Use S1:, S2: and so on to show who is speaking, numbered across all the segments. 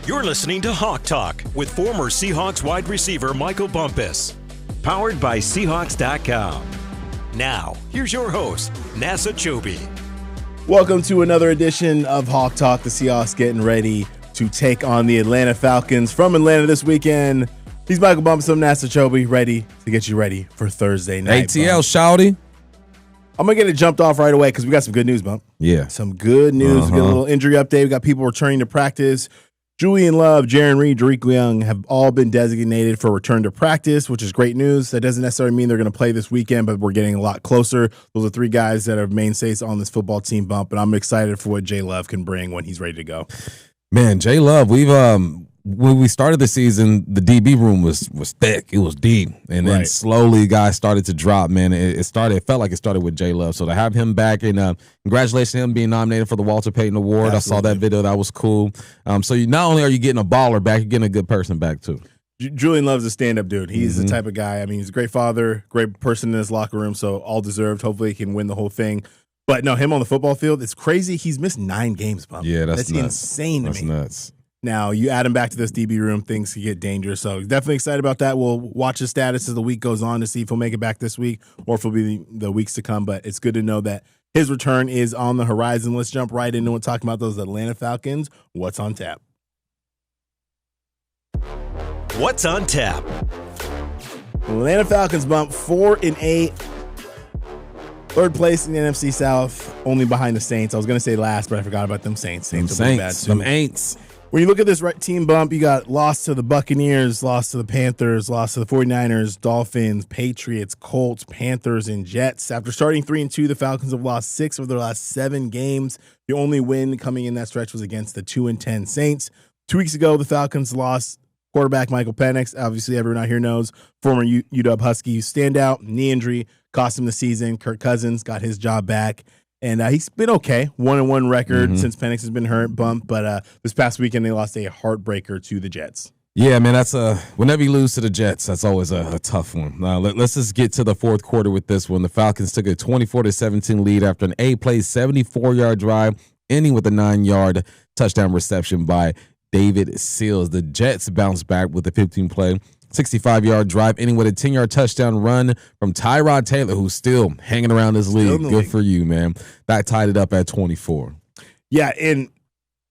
S1: You're listening to Hawk Talk with former Seahawks wide receiver Michael Bumpus. Powered by Seahawks.com. Now, here's your host, Nasser Kyobe.
S2: Welcome to another edition of Hawk Talk. The Seahawks getting ready to take on the Atlanta Falcons from Atlanta this weekend. He's Michael Bumpus. I'm Nasser Kyobe, ready to get you ready for Thursday night.
S3: ATL, shouty.
S2: I'm going to get it jumped off right away because we got some good news, Bump.
S3: Yeah.
S2: Some good news. We got a little injury update. We got people returning to practice. Julian Love, Jaron Reed, Dariq Young have all been designated for return to practice, which is great news. That doesn't necessarily mean they're going to play this weekend, but we're getting a lot closer. Those are three guys that are mainstays on this football team, Bump, and I'm excited for what Jay Love can bring when he's ready to go.
S3: Man, Jay Love, when we started the season, the DB room was thick. It was deep. And then slowly guys started to drop, man. It felt like it started with Jay Love. So to have him back, and congratulations to him being nominated for the Walter Payton Award. Absolutely. I saw that video. That was cool. So not only are you getting a baller back, you're getting a good person back too.
S2: Julian Love's a stand-up dude. He's the type of guy. I mean, he's a great father, great person in his locker room, so all deserved. Hopefully he can win the whole thing. But no, him on the football field, it's crazy. He's missed 9 games, Bump.
S3: Yeah, that's nuts.
S2: Insane to me.
S3: That's nuts.
S2: Now, you add him back to this DB room, things can get dangerous. So definitely excited about that. We'll watch his status as the week goes on to see if he'll make it back this week or if it'll be the weeks to come. But it's good to know that his return is on the horizon. Let's jump right into it, talking about those Atlanta Falcons. What's on tap?
S1: What's on tap?
S2: Atlanta Falcons bump 4-8. Third place in the NFC South, only behind the Saints. I was going to say last, but I forgot about them Saints. Saints are bad too.
S3: Them Aints.
S2: When you look at this team bump, you got lost to the Buccaneers, lost to the Panthers, lost to the 49ers, Dolphins, Patriots, Colts, Panthers, and Jets. After starting 3-2, the Falcons have lost 6 of their last 7 games. The only win coming in that stretch was against the 2-10 Saints. 2 weeks ago, the Falcons lost quarterback Michael Penix. Obviously, everyone out here knows, former UW Husky standout, knee injury, cost him the season. Kirk Cousins got his job back. And he's been okay, 1-1 record since Penix has been hurt, Bump. But this past weekend, they lost a heartbreaker to the Jets.
S3: Yeah, man, that's whenever you lose to the Jets, that's always a tough one. Let's just get to the fourth quarter with this one. The Falcons took a 24-17 lead after an 8-play, 74-yard drive, ending with a 9-yard touchdown reception by David Seals. The Jets bounced back with a 15-play, 65-yard drive, ending with a 10-yard touchdown run from Tyrod Taylor, who's still hanging around this league. Good for you, man. That tied it up at 24.
S2: Yeah, and,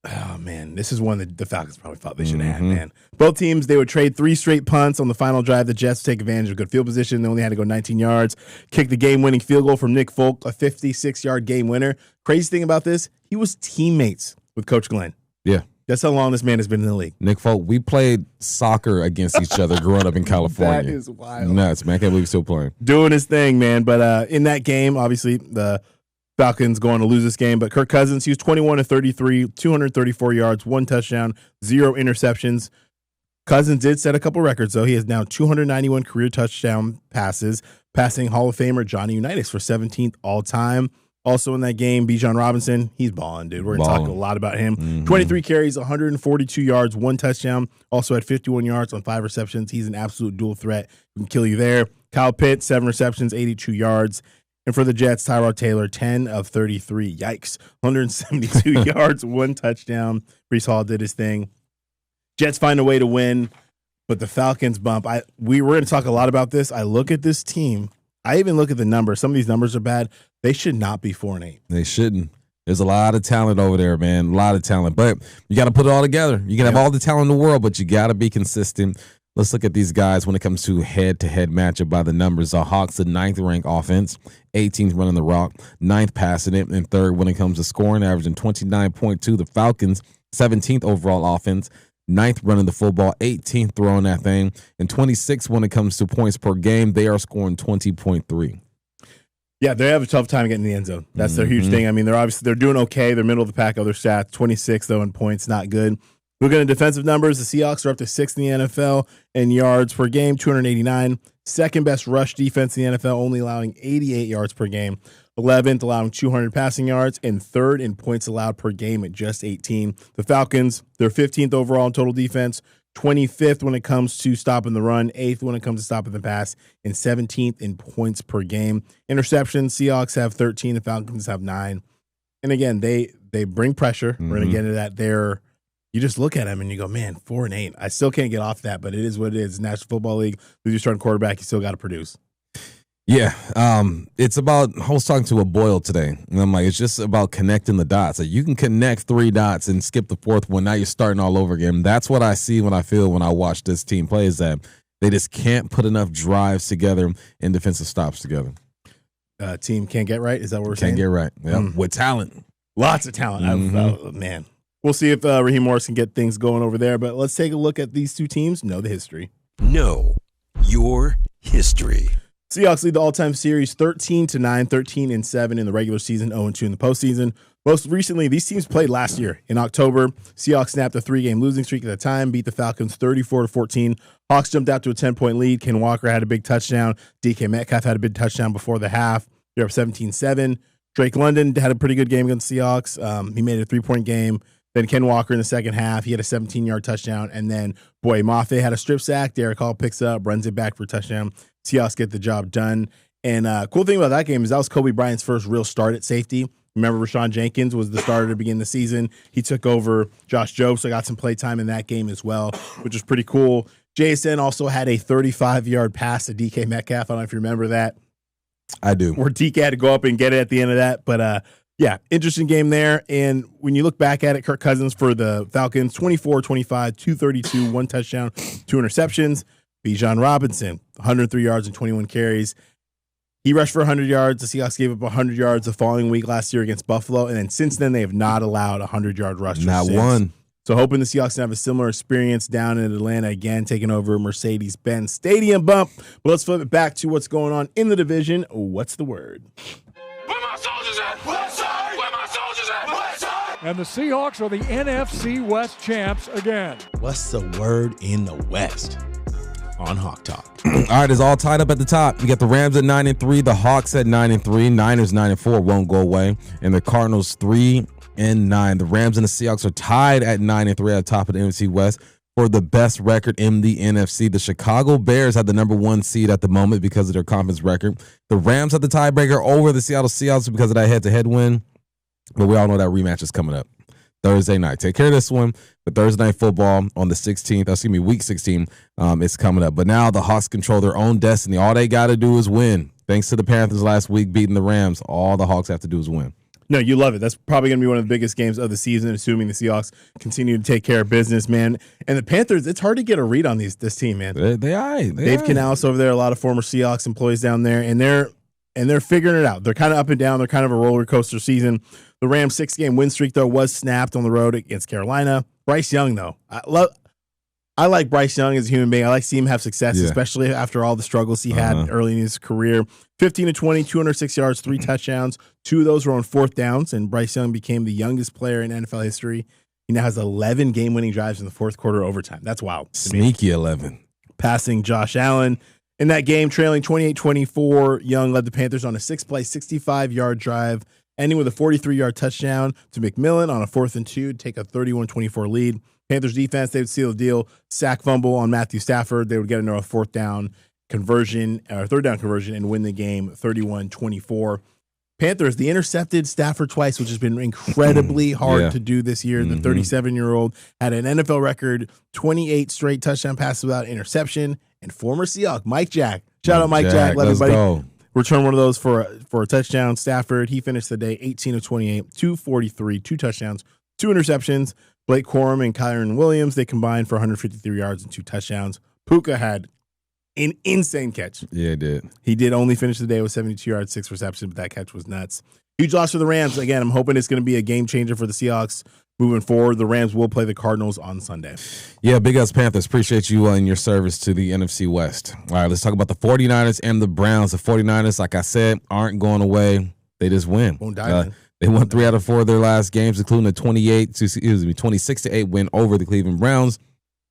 S2: oh, man, this is one that the Falcons probably thought they should have had, man. Both teams, they would trade 3 straight punts on the final drive. The Jets take advantage of good field position. They only had to go 19 yards. Kick the game-winning field goal from Nick Folk, a 56-yard game winner. Crazy thing about this, he was teammates with Coach Glenn.
S3: Yeah.
S2: That's how long this man has been in the league.
S3: Nick Folk, we played soccer against each other growing up in California.
S2: That is wild.
S3: Nuts, man. I can't believe he's still playing.
S2: Doing his thing, man. But in that game, obviously, the Falcons going to lose this game. But Kirk Cousins, he was 21-33, 234 yards, 1 touchdown, 0 interceptions. Cousins did set a couple records, though. He has now 291 career touchdown passes, passing Hall of Famer Johnny Unitas for 17th all-time. Also in that game, Bijan Robinson, he's balling, dude. We're going to talk a lot about him. 23 carries, 142 yards, 1 touchdown. Also had 51 yards on 5 receptions. He's an absolute dual threat. He can kill you there. Kyle Pitts, 7 receptions, 82 yards. And for the Jets, Tyrod Taylor, 10 of 33. Yikes. 172 yards, 1 touchdown. Breece Hall did his thing. Jets find a way to win, but the Falcons bump. We're going to talk a lot about this. I look at this team. I even look at the numbers. Some of these numbers are bad. They should not be 4-8.
S3: They shouldn't. There's a lot of talent over there, man. A lot of talent. But you got to put it all together. You can have all the talent in the world, but you got to be consistent. Let's look at these guys when it comes to head-to-head matchup by the numbers. The Hawks, the 9th-ranked offense, 18th running the rock, 9th passing it, and 3rd when it comes to scoring, averaging 29.2. The Falcons, 17th overall offense, 9th running the football, 18th throwing that thing, and 26th when it comes to points per game. They are scoring 20.3.
S2: Yeah, they have a tough time getting in the end zone. That's their huge thing. I mean, they're doing okay. They're middle of the pack, other stats. 26th, though, in points, not good. Looking at defensive numbers, the Seahawks are up to 6th in the NFL in yards per game, 289. Second best rush defense in the NFL, only allowing 88 yards per game. 11th, allowing 200 passing yards, and 3rd in points allowed per game at just 18. The Falcons, they're 15th overall in total defense, 25th when it comes to stopping the run, 8th when it comes to stopping the pass, and 17th in points per game. Interceptions, Seahawks have 13, the Falcons have 9. And again, they bring pressure. We're going to get into that. They're you just look at them and you go, man, 4-8. I still can't get off that, but it is what it is. National Football League, lose your starting quarterback, you still got to produce.
S3: Yeah, it's about. I was talking to a Boyle today, and I'm like, it's just about connecting the dots. Like, you can connect 3 dots and skip the 4th one. Now you're starting all over again. That's what I see when I feel when I watch this team play, is that they just can't put enough drives together and defensive stops together.
S2: Team can't get right. Is that what we're saying?
S3: Can't get right. Yeah, with talent,
S2: lots of talent. Man, we'll see if Raheem Morris can get things going over there. But let's take a look at these two teams. Know the history.
S1: Know your history.
S2: Seahawks lead the all-time series 13-9, 13-7 in the regular season, 0-2 in the postseason. Most recently, these teams played last year in October. Seahawks snapped a 3-game losing streak at the time, beat the Falcons 34-14. Hawks jumped out to a 10-point lead. Ken Walker had a big touchdown. DK Metcalf had a big touchdown before the half. They're up 17-7. Drake London had a pretty good game against the Seahawks. He made it a 3-point game. Then Ken Walker in the second half, he had a 17-yard touchdown. And then, Mafe had a strip sack. Derek Hall picks up, runs it back for a touchdown. Seahawks get the job done. And cool thing about that game is that was Kyobe Bryant's first real start at safety. Remember, Rashawn Jenkins was the starter to begin the season. He took over Josh Jobe, so got some play time in that game as well, which was pretty cool. JSN also had a 35-yard pass to DK Metcalf. I don't know if you remember that.
S3: I do.
S2: Where DK had to go up and get it at the end of that. But, yeah, interesting game there. And when you look back at it, Kirk Cousins for the Falcons, 24-25, 232, 1 touchdown, 2 interceptions. Bijan Robinson, 103 yards and 21 carries. He rushed for 100 yards. The Seahawks gave up 100 yards the following week last year against Buffalo. And then since then, they have not allowed a 100-yard rush.
S3: Not one.
S2: So hoping the Seahawks can have a similar experience down in Atlanta again, taking over Mercedes-Benz Stadium bump. But let's flip it back to what's going on in the division. What's the word?
S4: Where my soldiers at? West side! Where my soldiers at? West side!
S5: And the Seahawks are the NFC West champs again.
S2: What's the word in the West? On Hawk Talk.
S3: All right, it's all tied up at the top. You got the Rams at 9-3, the Hawks at 9-3, Niners 9-4, won't go away, and the Cardinals 3-9. The Rams and the Seahawks are tied at 9-3 at the top of the NFC West for the best record in the NFC. The Chicago Bears had the number 1 seed at the moment because of their conference record. The Rams had the tiebreaker over the Seattle Seahawks because of that head-to-head win, but we all know that rematch is coming up Thursday night. Take care of this one. But Thursday Night Football on the 16th, week 16, is coming up. But now the Hawks control their own destiny. All they got to do is win. Thanks to the Panthers last week beating the Rams, all the Hawks have to do is win.
S2: No, you love it. That's probably going to be one of the biggest games of the season, assuming the Seahawks continue to take care of business, man. And the Panthers, it's hard to get a read on this team, man. Dave Canales over there, a lot of former Seahawks employees down there, and they're figuring it out. They're kind of up and down. They're kind of a roller coaster season. The Rams' 6-game win streak, though, was snapped on the road against Carolina. Bryce Young, though. I like Bryce Young as a human being. I like to see him have success, especially after all the struggles he had early in his career. 15-20, 206 yards, 3 touchdowns. 2 of those were on 4th downs, and Bryce Young became the youngest player in NFL history. He now has 11 game-winning drives in the 4th quarter overtime. That's wild.
S3: Sneaky 11.
S2: Passing Josh Allen. In that game, trailing 28-24, Young led the Panthers on a 6-play, 65-yard drive, ending with a 43-yard touchdown to McMillan on a 4th and 2 to take a 31-24 lead. Panthers defense, they would seal the deal. Sack fumble on Matthew Stafford. They would get another 4th down conversion, or 3rd down conversion, and win the game 31-24. Panthers, they intercepted Stafford twice, which has been incredibly hard to do this year. The 37-year-old had an NFL record 28 straight touchdown passes without interception. And former Seahawk, Mike Jack. Shout out Mike Jack. Let everybody
S3: go.
S2: Return one of those for a touchdown. Stafford, he finished the day 18-28, 243, 2 touchdowns, 2 interceptions. Blake Corum and Kyron Williams, they combined for 153 yards and 2 touchdowns. Puka had an insane catch.
S3: Yeah, he did.
S2: He did only finish the day with 72 yards, 6 receptions, but that catch was nuts. Huge loss for the Rams. Again, I'm hoping it's going to be a game changer for the Seahawks moving forward. The Rams will play the Cardinals on Sunday.
S3: Yeah, big ups, Panthers. Appreciate you and your service to the NFC West. All right, let's talk about the 49ers and the Browns. The 49ers, like I said, aren't going away. They just win.
S2: Won't die, man.
S3: They won 3 out of 4 of their last games, including a 26-8 win over the Cleveland Browns.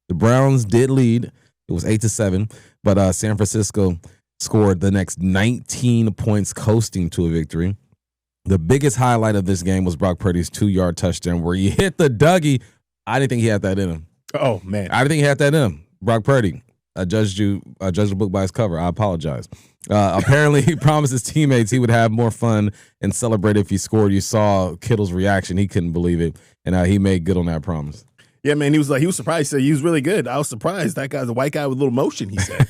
S3: The Browns did lead. It was 8-7, but San Francisco scored the next 19 points, coasting to a victory. The biggest highlight of this game was Brock Purdy's 2-yard touchdown where he hit the Dougie. I didn't think he had that in him.
S2: Oh, man.
S3: I didn't think he had that in him. Brock Purdy. I judged the book by its cover. I apologize. Apparently, he promised his teammates he would have more fun and celebrate if he scored. You saw Kittle's reaction. He couldn't believe it, and he made good on that promise.
S2: Yeah, man, he was surprised. He said he was really good. I was surprised. That guy's a white guy with a little motion, he said.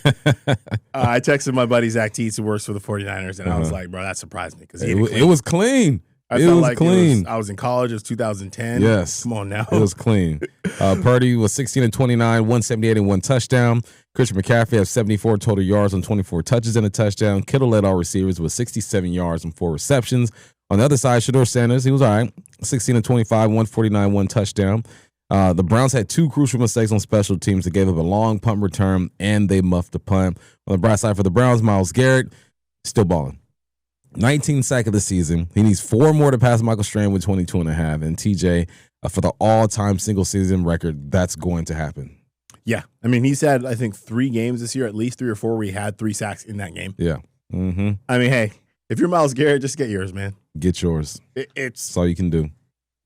S2: I texted my buddy Zach Teets, who works for the 49ers, and I was like, bro, that surprised me. Because
S3: it was clean.
S2: I felt like clean. I was in college. It was 2010.
S3: Yes.
S2: Come on now.
S3: It was clean. Purdy was 16 and 29, 178 and 1 touchdown. Christian McCaffrey has 74 total yards on 24 touches and a touchdown. Kittle led all receivers with 67 yards and 4 receptions. On the other side, Shedeur Sanders, he was all right. 16 and 25, 149, 1 touchdown. The Browns had 2 crucial mistakes on special teams that gave up a long punt return, and they muffed the punt. On the bright side for the Browns, Myles Garrett, still balling. 19 sack of the season. He needs 4 more to pass Michael Strahan with 22.5. And TJ, for the all-time single-season record, that's going to happen.
S2: Yeah. I mean, he's had, I think, 3 games this year, at least 3 or 4, where he had 3 sacks in that game.
S3: Yeah. Mm-hmm.
S2: I mean, hey, if you're Myles Garrett, just get yours, man.
S3: Get yours.
S2: That's
S3: all you can do.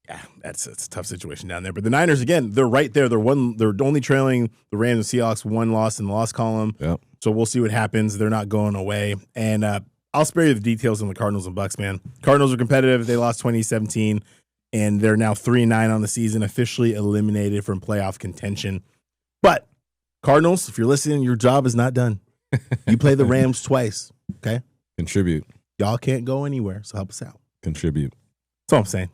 S2: Yeah, it's a tough situation down there. But the Niners, again, they're right there. They're only trailing the Rams and Seahawks 1 loss in the loss column.
S3: Yep.
S2: So we'll see what happens. They're not going away. And I'll spare you the details on the Cardinals and Bucs, man. Cardinals are competitive. They lost 2017, and they're now 3-9 on the season, officially eliminated from playoff contention. But Cardinals, if you're listening, your job is not done. You play the Rams twice, okay?
S3: Contribute.
S2: Y'all can't go anywhere, so help us out.
S3: Contribute.
S2: That's all I'm saying.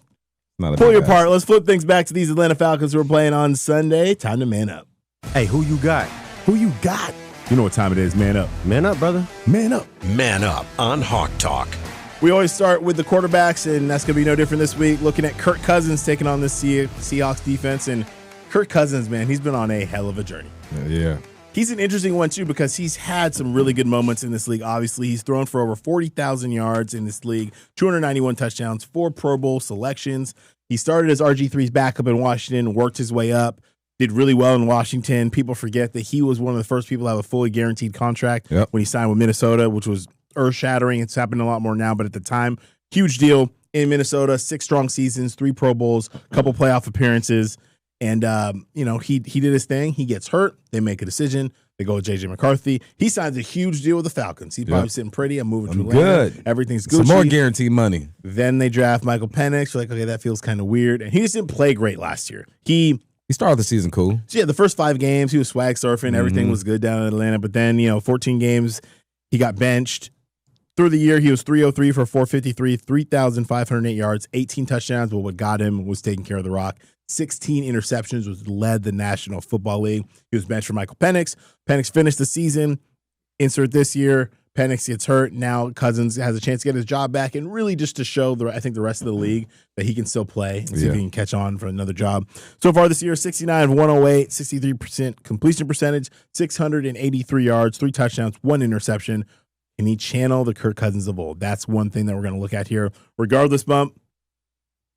S3: Pull
S2: your part. Let's flip things back to these Atlanta Falcons who are playing on Sunday. Time to man up.
S6: Hey, who you got?
S2: Who you got? You know what time it is. Man up.
S6: Man up, brother.
S2: Man up.
S1: Man up on Hawk Talk.
S2: We always start with the quarterbacks, and that's going to be no different this week. Looking at Kirk Cousins taking on the Seahawks defense. And Kirk Cousins, man, he's been on a hell of a journey.
S3: Yeah.
S2: He's an interesting one, too, because he's had some really good moments in this league. Obviously, he's thrown for over 40,000 yards in this league, 291 touchdowns, 4 Pro Bowl selections. He started as RG3's backup in Washington, worked his way up, did really well in Washington. People forget that he was one of the first people to have a fully guaranteed contract when he signed with Minnesota, which was earth-shattering. It's happened a lot more now, but at the time, huge deal in Minnesota, 6 strong seasons, 3 Pro Bowls, a couple playoff appearances. And, he did his thing. He gets hurt. They make a decision. They go with J.J. McCarthy. He signs a huge deal with the Falcons. He's probably sitting pretty. I'm moving to Atlanta.
S3: Good.
S2: Everything's Gucci.
S3: Some more guaranteed money.
S2: Then they draft Michael Penix. You're like, okay, that feels kind of weird. And he just didn't play great last year. He
S3: started the season cool.
S2: So, yeah, the first 5 games, he was swag surfing. Everything was good down in Atlanta. But then, 14 games, he got benched. Through the year, he was 303 for 453, 3,508 yards, 18 touchdowns. But what got him was taking care of the rock. 16 interceptions, was led the National Football League. He was benched for Michael Penix. Penix finished the season. Insert this year. Penix gets hurt. Now Cousins has a chance to get his job back, and really just to show the rest of the league that he can still play and see if he can catch on for another job. So far this year, 69 of 108, 63% completion percentage, 683 yards, 3 touchdowns, 1 interception. Can he channel the Kirk Cousins of old? That's one thing that we're going to look at here. Regardless, Bump,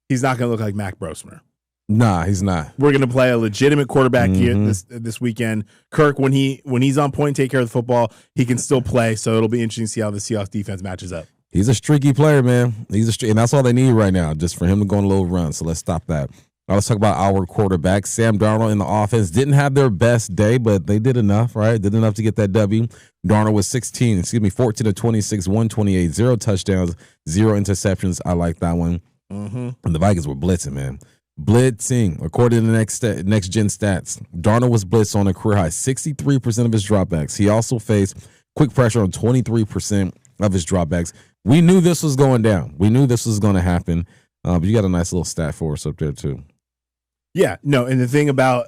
S2: he's not going to look like Mac Brosmer.
S3: Nah, he's not.
S2: We're going to play a legitimate quarterback here this weekend. Kirk, when he's on point, take care of the football, he can still play. So it'll be interesting to see how the Seahawks defense matches up.
S3: He's a streaky player, man. And that's all they need right now, just for him to go on a little run. So let's stop that. Now let's talk about our quarterback. Sam Darnold in the offense didn't have their best day, but they did enough, right? Did enough to get that W. Darnold was 14 of 26, 128, 0 touchdowns, 0 interceptions. I like that one. And the Vikings were blitzing, man. Blitzing. According to the next gen stats, Darnold was blitzed on a career high 63% of his dropbacks. He also faced quick pressure on 23% of his dropbacks. We knew this was going down. We knew this was going to happen. But you got a nice little stat for us up there too.
S2: Yeah, no, and the thing about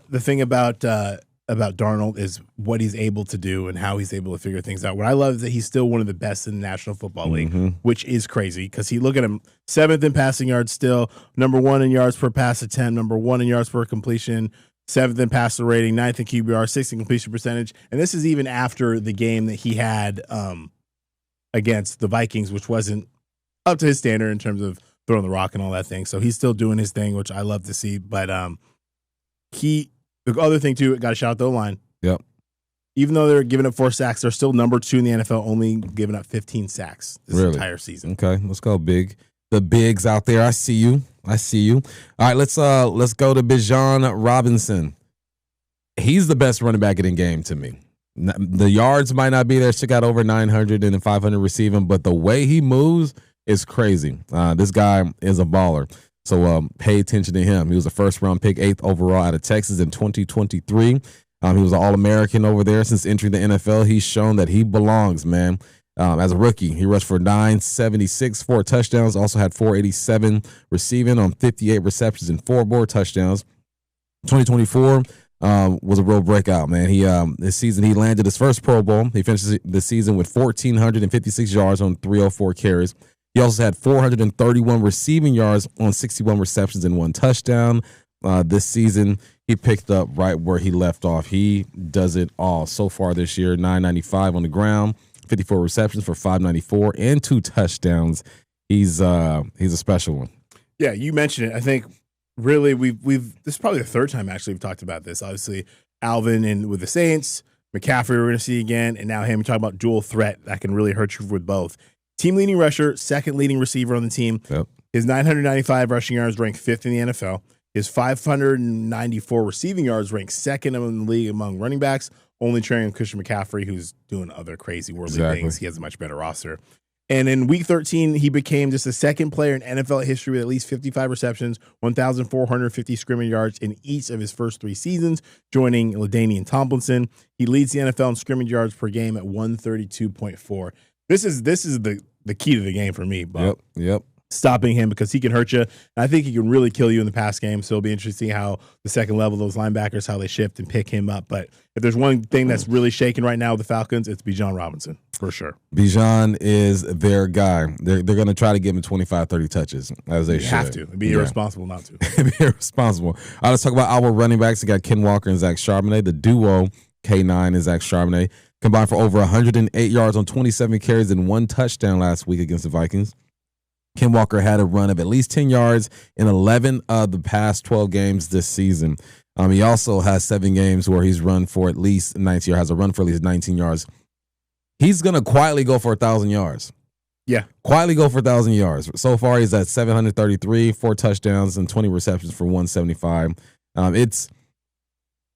S2: Darnold is what he's able to do and how he's able to figure things out. What I love is that he's still one of the best in the National Football League, which is crazy because look at him, 7th in passing yards still, number 1 in yards per pass attempt, number 1 in yards per completion, 7th in passer rating, 9th in QBR, 6th in completion percentage, and this is even after the game that he had against the Vikings, which wasn't up to his standard in terms of throwing the rock and all that thing. So he's still doing his thing, which I love to see. But the other thing, too, got to shout out the O-line.
S3: Yep.
S2: Even though they're giving up 4 sacks, they're still number 2 in the NFL, only giving up 15 sacks this entire season.
S3: Okay, let's go big. The bigs out there, I see you. All right, let's go to Bijan Robinson. He's the best running back in the game to me. The yards might not be there. Still got over 900 and 500 receiving, but the way he moves is crazy. This guy is a baller. So pay attention to him. He was a first-round pick, 8th overall out of Texas in 2023. He was an All-American over there since entering the NFL. He's shown that he belongs, man. As a rookie, he rushed for 976, 4 touchdowns, also had 487 receiving on 58 receptions and 4 more touchdowns. 2024 was a real breakout, man. This season he landed his first Pro Bowl. He finished the season with 1,456 yards on 304 carries. He also had 431 receiving yards on 61 receptions and 1 touchdown. This season, he picked up right where he left off. He does it all so far this year. 995 on the ground, 54 receptions for 594 and 2 touchdowns. He's a special one.
S2: Yeah, you mentioned it. I think really we've this is probably the third time actually we've talked about this. Obviously, Alvin and with the Saints, McCaffrey we're going to see again, and now him. We talk about dual threat that can really hurt you with both. Team leading rusher, second leading receiver on the team.
S3: Yep.
S2: His 995 rushing yards ranked 5th in the NFL. His 594 receiving yards ranked 2nd in the league among running backs, only trailing Christian McCaffrey, who's doing other crazy worldly things. He has a much better roster. And in Week 13, he became just the second player in NFL history with at least 55 receptions, 1,450 scrimmage yards in each of his first 3 seasons, joining LaDainian Tomlinson. He leads the NFL in scrimmage yards per game at 132.4. This is the key to the game for me, Bob.
S3: Yep.
S2: Stopping him because he can hurt you. And I think he can really kill you in the pass game. So it'll be interesting how the second level, those linebackers, how they shift and pick him up. But if there's one thing that's really shaking right now with the Falcons, it's Bijan Robinson, for sure.
S3: Bijan is their guy. They're going to try to give him 25, 30 touches, as they should.
S2: Have to. It'd be irresponsible not to.
S3: Be irresponsible. All right, let's talk about our running backs. We got Ken Walker and Zach Charbonnet. The duo, K9 and Zach Charbonnet, combined for over 108 yards on 27 carries and 1 touchdown last week against the Vikings. Ken Walker had a run of at least 10 yards in 11 of the past 12 games this season. He also has 7 games where he's run for at least 19 or has a run for at least 19 yards. He's going to quietly go for 1,000 yards.
S2: Yeah.
S3: Quietly go for 1,000 yards. So far, he's at 733, 4 touchdowns, and 20 receptions for 175.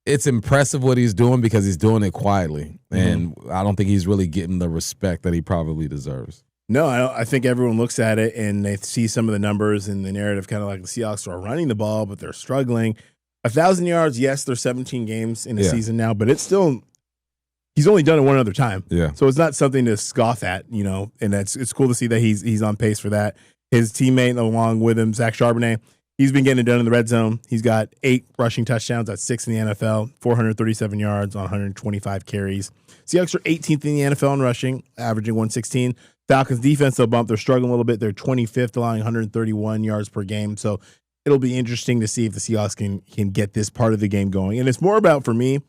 S3: It's impressive what he's doing because he's doing it quietly. And I don't think he's really getting the respect that he probably deserves.
S2: No, I think everyone looks at it and they see some of the numbers and the narrative kind of like the Seahawks are running the ball, but they're struggling. 1,000 yards, yes, there's 17 games in a season now, but it's still – he's only done it one other time.
S3: Yeah.
S2: So it's not something to scoff at, and it's cool to see that he's on pace for that. His teammate along with him, Zach Charbonnet, he's been getting it done in the red zone. He's got 8 rushing touchdowns. That's 6th in the NFL, 437 yards on 125 carries. Seahawks are 18th in the NFL in rushing, averaging 116. Falcons defense, they'll bump. They're struggling a little bit. They're 25th, allowing 131 yards per game. So it'll be interesting to see if the Seahawks can get this part of the game going. And it's more about, for me,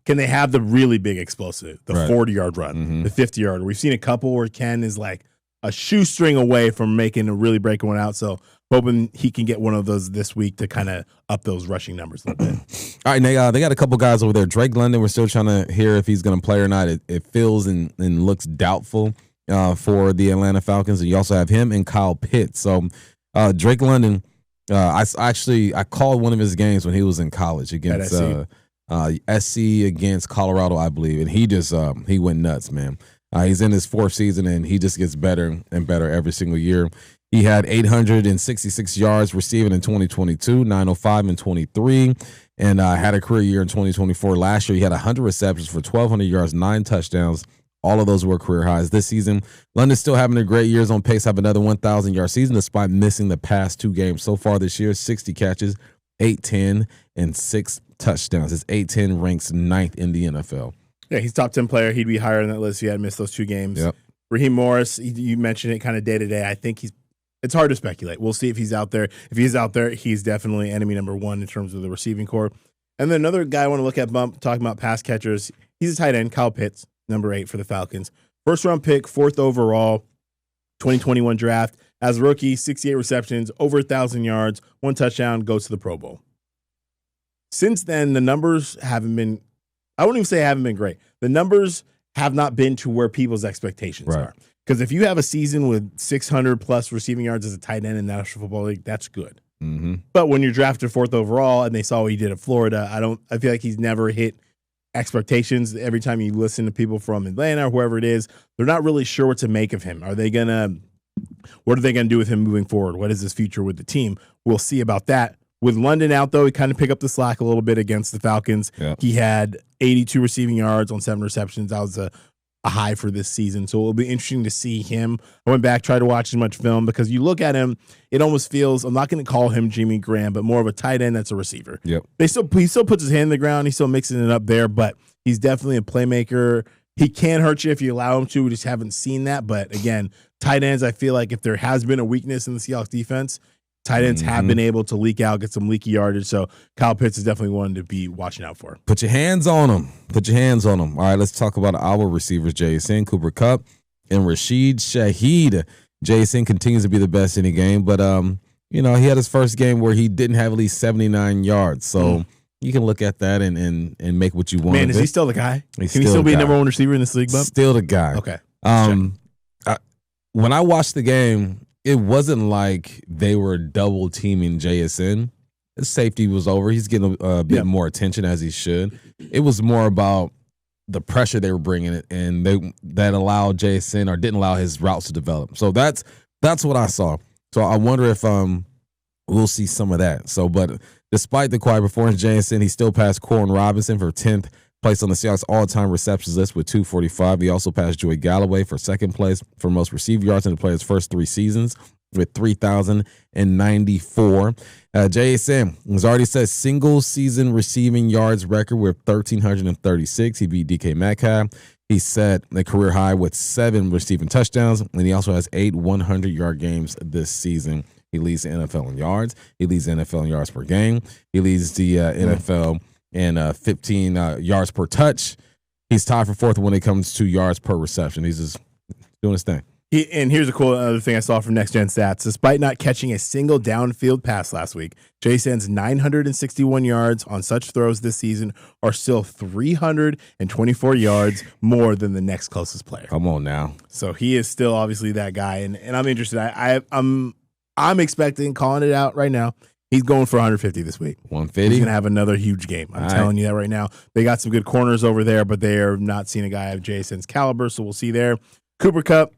S2: can they have the really big explosive, the 40-yard run, the 50-yard? We've seen a couple where Ken is like a shoestring away from making a really breaking one out. So hoping he can get one of those this week to kind of up those rushing numbers a little bit.
S3: All right, they got a couple guys over there. Drake London, we're still trying to hear if he's going to play or not. It feels and looks doubtful for the Atlanta Falcons. And you also have him and Kyle Pitts. So Drake London, I called one of his games when he was in college against SC against Colorado, I believe. And he just he went nuts, man. He's in his 4th season, and he just gets better and better every single year. He had 866 yards receiving in 2022, 905 in 23, and had a career year in 2024. Last year, he had 100 receptions for 1,200 yards, 9 touchdowns. All of those were career highs this season. London's still having a great year, on pace to have another 1,000-yard season despite missing the past 2 games. So far this year, 60 catches, 810, and 6 touchdowns. His 810 ranks 9th in the NFL. Yeah,
S2: he's top 10 player. He'd be higher on that list if he had missed those 2 games.
S3: Yep.
S2: Raheem Morris, you mentioned it kind of day to day. I think it's hard to speculate. We'll see if he's out there. If he's out there, he's definitely enemy number 1 in terms of the receiving core. And then another guy I want to look at, talking about pass catchers, he's a tight end, Kyle Pitts, number 8 for the Falcons. First-round pick, 4th overall, 2021 draft. As a rookie, 68 receptions, over 1,000 yards, 1 touchdown, goes to the Pro Bowl. Since then, the numbers haven't been – I wouldn't even say haven't been great. The numbers have not been to where people's expectations are. Because if you have a season with 600-plus receiving yards as a tight end in the National Football League, that's good.
S3: Mm-hmm.
S2: But when you're drafted 4th overall and they saw what he did at Florida, I feel like he's never hit expectations. Every time you listen to people from Atlanta or whoever it is, they're not really sure what to make of him. Are they going to What are they going to do with him moving forward? What is his future with the team? We'll see about that. With London out, though, he kind of picked up the slack a little bit against the Falcons.
S3: Yeah.
S2: He had 82 receiving yards on 7 receptions. That was a high for this season. So it'll be interesting to see him. I went back, tried to watch as much film, because you look at him, it almost feels, I'm not going to call him Jimmy Graham, but more of a tight end that's a receiver.
S3: Yep.
S2: He still puts his hand in the ground. He's still mixing it up there, but he's definitely a playmaker. He can hurt you if you allow him to. We just haven't seen that. But again, tight ends, I feel like if there has been a weakness in the Seahawks defense, tight ends have been able to leak out, get some leaky yardage. So Kyle Pitts is definitely one to be watching out for.
S3: Put your hands on him. Put your hands on him. All right, let's talk about our receivers, Jason, Cooper Kupp, and Rashid Shaheed. Jason continues to be the best in the game, but he had his first game where he didn't have at least 79 yards. So you can look at that and make what you want.
S2: Man, is he still the guy? Can he
S3: still
S2: still be
S3: the
S2: a
S3: guy.
S2: number one receiver in this league, Bump?
S3: Still the guy.
S2: Okay.
S3: When I watched the game, it wasn't like they were double teaming JSN. His safety was over. He's getting a bit more attention, as he should. It was more about the pressure they were bringing it, and that allowed JSN, or didn't allow his routes to develop. So that's what I saw. So I wonder if we'll see some of that. So, but despite the quiet performance, JSN, he still passed Corin Robinson for 10th place on the Seahawks all-time receptions list with 245. He also passed Joey Galloway for second place for most received yards in the player's first 3 seasons with 3,094. JSN has already set single-season receiving yards record with 1,336. He beat DK Metcalf. He set a career high with 7 receiving touchdowns, and he also has 8 100-yard games this season. He leads the NFL in yards. He leads the NFL in yards per game. He leads the NFL in 15 yards per touch. He's tied for 4th when it comes to yards per reception. He's just doing his thing.
S2: And here's a cool other thing I saw from Next Gen Stats. Despite not catching a single downfield pass last week, Jason's 961 yards on such throws this season are still 324 yards more than the next closest player.
S3: Come on now.
S2: So he is still obviously that guy, and I'm interested. I'm expecting, calling it out right now, he's going for 150 this week.
S3: 150.
S2: He's going to have another huge game. I'm telling you that right now. They got some good corners over there, but they are not seeing a guy of Jason's caliber, so we'll see there. Cooper Kupp,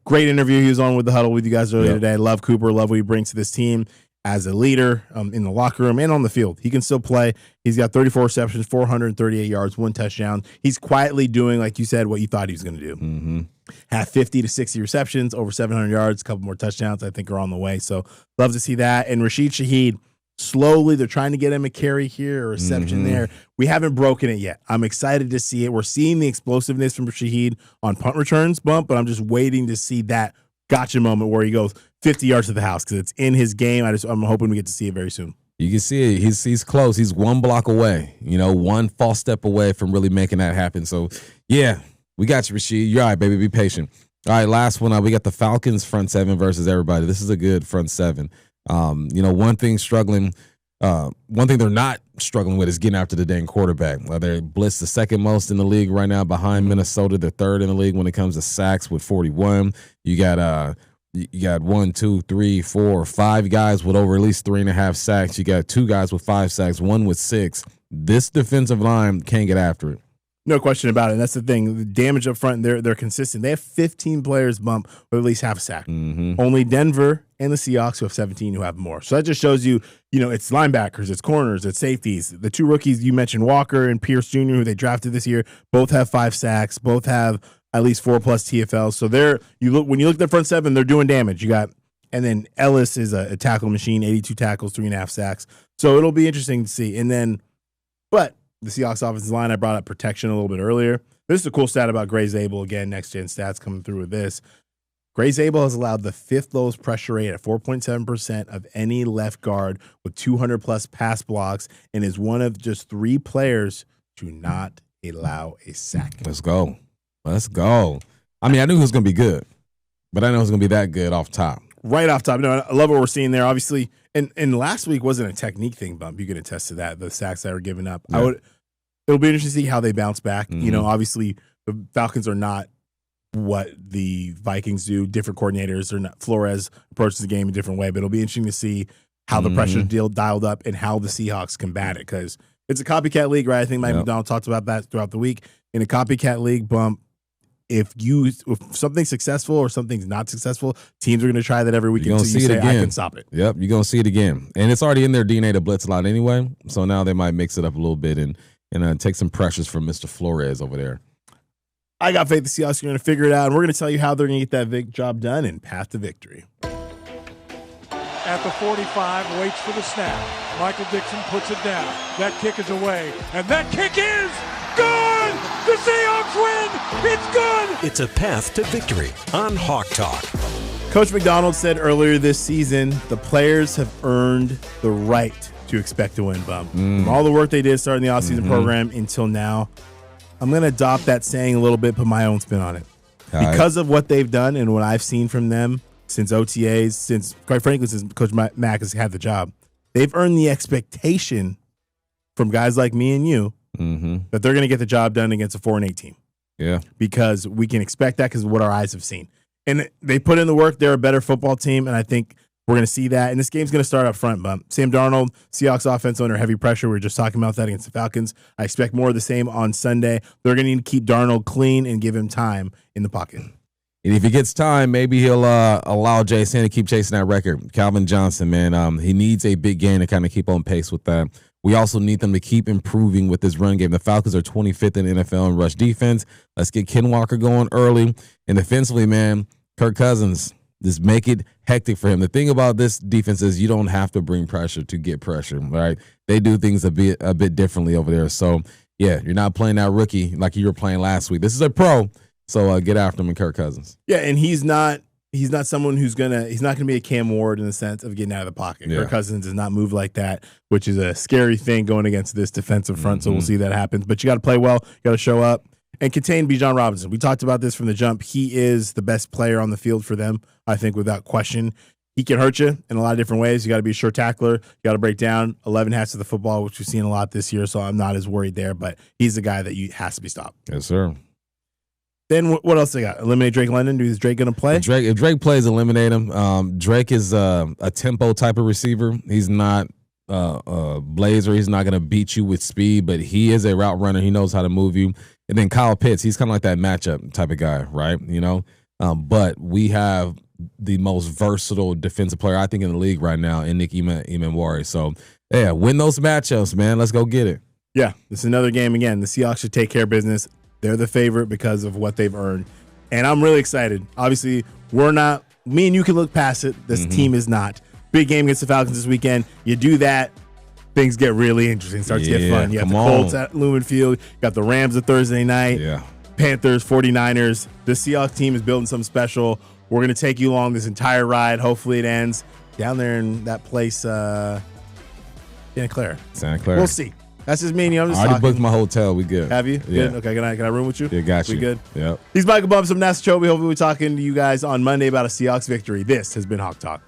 S2: great interview he was on with the huddle with you guys earlier today. Love Cooper, love what he brings to this team as a leader in the locker room and on the field. He can still play. He's got 34 receptions, 438 yards, 1 touchdown. He's quietly doing, like you said, what you thought he was going to do.
S3: Mm-hmm.
S2: Have 50 to 60 receptions, over 700 yards, a couple more touchdowns I think are on the way. So love to see that. And Rashid Shaheed, slowly they're trying to get him a carry here, a reception there. We haven't broken it yet. I'm excited to see it. We're seeing the explosiveness from Shaheed on punt returns, Bump, but I'm just waiting to see that gotcha moment where he goes 50 yards to the house because it's in his game. I'm hoping we get to see it very soon.
S3: You can see it. He's close. He's 1 block away, one false step away from really making that happen. So, yeah, we got you, Rashid. You're all right, baby. Be patient. All right, last one. We got the Falcons front 7 versus everybody. This is a good front 7. One thing they're not struggling with is getting after the dang quarterback. They're blitzed the second most in the league right now behind Minnesota. They're 3rd in the league when it comes to sacks with 41. You got 1, 2, 3, 4, 5 guys with over at least 3.5 sacks. You got 2 guys with 5 sacks, 1 with 6. This defensive line can't get after it.
S2: No question about it. And that's the thing. The damage up front, they're consistent. They have 15 players, Bump, with at least half a sack. Only Denver and the Seahawks who have 17 who have more. So that just shows you, it's linebackers, it's corners, it's safeties. The 2 rookies you mentioned, Walker and Pierce Jr., who they drafted this year, both have 5 sacks, both have at least 4+ TFLs. So when you look at the front 7, they're doing damage. And then Ellis is a tackle machine, 82 tackles, 3.5 sacks. So it'll be interesting to see. But the Seahawks offensive line, I brought up protection a little bit earlier. This is a cool stat about Gray Zabel. Again, Next Gen Stats coming through with this. Gray Zabel has allowed the 5th lowest pressure rate at 4.7% of any left guard with 200+ pass blocks and is one of just 3 players to not allow a sack.
S3: Let's go. I mean, I knew he was going to be good, but I know it was going to be that good off top.
S2: Right off top. No, I love what we're seeing there. Obviously, and last week wasn't a technique thing, Bump. You can attest to that. The sacks that were given up.
S3: Yeah.
S2: It'll be interesting to see how they bounce back. Obviously, the Falcons are not what the Vikings do. Different coordinators. They're not. Flores approaches the game a different way, but it'll be interesting to see how the pressure dialed up and how the Seahawks combat it because it's a copycat league, right? I think Mike McDonald talked about that throughout the week. In a copycat league, Bump, if something's successful or something's not successful, teams are going to try that every weekend
S3: You're
S2: until
S3: gonna
S2: you
S3: see it
S2: say, I
S3: again.
S2: can stop it.
S3: Yep, you're going to see it again. And it's already in their DNA to blitz a lot anyway. So now they might mix it up a little bit and take some pressures from Mr. Flores over there.
S2: I got faith the Seahawks are going to figure it out, and we're going to tell you how they're going to get that job done and path to victory.
S5: At the 45, waits for the snap. Michael Dixon puts it down. That kick is away, and that kick is good! The Seahawks win! It's good!
S1: It's a path to victory on Hawk Talk.
S2: Coach McDonald said earlier this season, the players have earned the right to expect to win, Bump. From all the work they did starting the offseason program until now, I'm going to adopt that saying a little bit, put my own spin on it. Because of what they've done and what I've seen from them since OTAs, quite frankly, since Coach Mack has had the job, they've earned the expectation from guys like me and you that they're going to get the job done against a 4-8 team.
S3: Yeah.
S2: Because we can expect that because of what our eyes have seen. And they put in the work. They're a better football team, and I think we're going to see that. And this game's going to start up front, Bump. Sam Darnold, Seahawks offense under heavy pressure. We were just talking about that against the Falcons. I expect more of the same on Sunday. They're going to need to keep Darnold clean and give him time in the pocket.
S3: And if he gets time, maybe he'll allow Jason to keep chasing that record. Calvin Johnson, man, he needs a big game to kind of keep on pace with that. We also need them to keep improving with this run game. The Falcons are 25th in NFL in rush defense. Let's get Ken Walker going early. And defensively, man, Kirk Cousins, just make it hectic for him. The thing about this defense is you don't have to bring pressure to get pressure, right? They do things a bit differently over there. So, yeah, you're not playing that rookie like you were playing last week. This is a pro, so get after him and Kirk Cousins.
S2: Yeah, and he's not someone he's not gonna be a Cam Ward in the sense of getting out of the pocket.
S3: Yeah.
S2: Kirk Cousins does not move like that, which is a scary thing going against this defensive front. So we'll see that happens. But you got to play well, you got to show up. And contain Bijan Robinson. We talked about this from the jump. He is the best player on the field for them, I think, without question. He can hurt you in a lot of different ways. You got to be a sure tackler. You got to break down 11 hats of the football, which we've seen a lot this year, so I'm not as worried there. But he's the guy that has to be stopped.
S3: Yes, sir.
S2: Then what else they got? Eliminate Drake London. Is Drake going to play?
S3: If Drake plays, eliminate him. Drake is a tempo type of receiver. He's not Blazer. He's not going to beat you with speed, but he is a route runner. He knows how to move you. And then Kyle Pitts, he's kind of like that matchup type of guy, right? You know, but we have the most versatile defensive player, I think, in the league right now in Nick Emanwari. So, yeah, win those matchups, man. Let's go get it.
S2: Yeah, this is another game again. The Seahawks should take care of business. They're the favorite because of what they've earned. And I'm really excited. Obviously, me and you can look past it. This team is not. Big game against the Falcons this weekend. You do that, things get really interesting. Starts to get fun. You got the Colts at Lumen Field. You got the Rams at Thursday night.
S3: Yeah.
S2: Panthers, 49ers. The Seahawks team is building something special. We're going to take you along this entire ride. Hopefully it ends down there in that place, Santa Clara. We'll see. That's just me and you. I'm just
S3: I already
S2: talking.
S3: booked my hotel. We good.
S2: Have you?
S3: Yeah.
S2: Good? Okay, can I room with you?
S3: Yeah, got you.
S2: We good?
S3: Yep.
S2: He's Michael Bumpus. I'm Nasser. Hopefully we'll be talking to you guys on Monday about a Seahawks victory. This has been Hawk Talk.